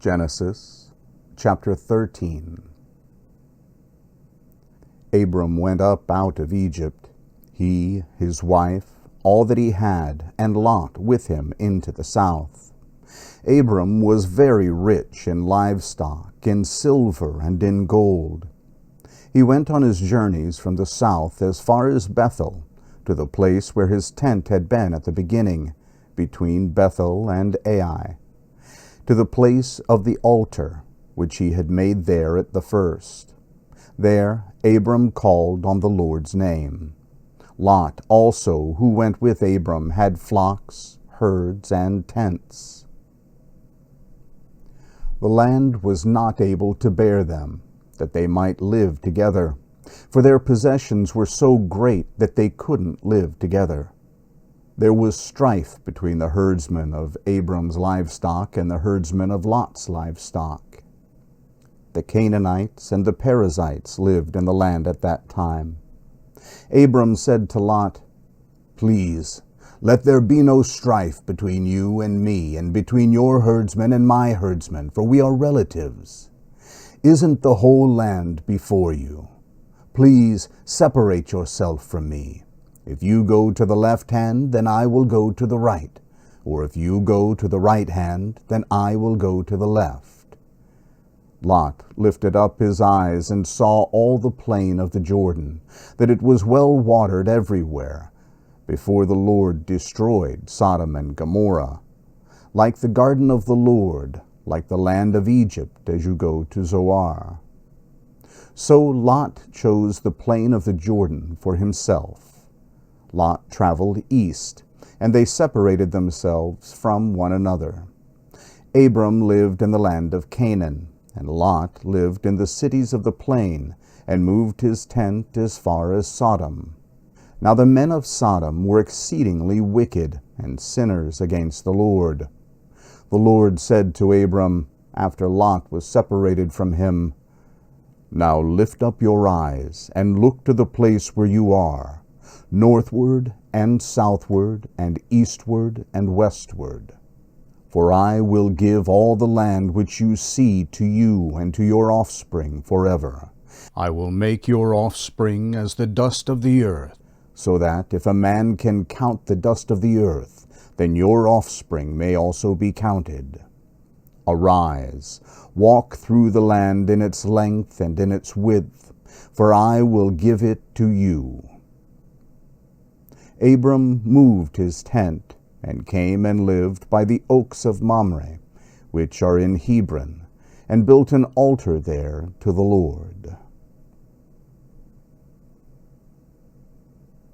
Genesis chapter 13. Abram went up out of Egypt, he, his wife, all that he had, and Lot with him into the south. Abram was very rich in livestock, in silver, and in gold. He went on his journeys from the south as far as Bethel, to the place where his tent had been at the beginning, between Bethel and Ai, to the place of the altar, which he had made there at the first. There Abram called on the Lord's name. Lot also, who went with Abram, had flocks, herds, and tents. The land was not able to bear them, that they might live together, for their possessions were so great that they couldn't live together. There was strife between the herdsmen of Abram's livestock and the herdsmen of Lot's livestock. The Canaanites and the Perizzites lived in the land at that time. Abram said to Lot, "Please, let there be no strife between you and me, and between your herdsmen and my herdsmen, for we are relatives. Isn't the whole land before you? Please separate yourself from me. If you go to the left hand, then I will go to the right. Or if you go to the right hand, then I will go to the left." Lot lifted up his eyes and saw all the plain of the Jordan, that it was well watered everywhere, before the Lord destroyed Sodom and Gomorrah, like the garden of the Lord, like the land of Egypt as you go to Zoar. So Lot chose the plain of the Jordan for himself. Lot traveled east, and they separated themselves from one another. Abram lived in the land of Canaan, and Lot lived in the cities of the plain, and moved his tent as far as Sodom. Now the men of Sodom were exceedingly wicked, and sinners against the Lord. The Lord said to Abram, after Lot was separated from him, "Now lift up your eyes, and look to the place where you are, northward and southward and eastward and westward. For I will give all the land which you see to you and to your offspring forever. I will make your offspring as the dust of the earth, so that if a man can count the dust of the earth, then your offspring may also be counted. Arise, walk through the land in its length and in its width, for I will give it to you." Abram moved his tent, and came and lived by the oaks of Mamre, which are in Hebron, and built an altar there to the Lord.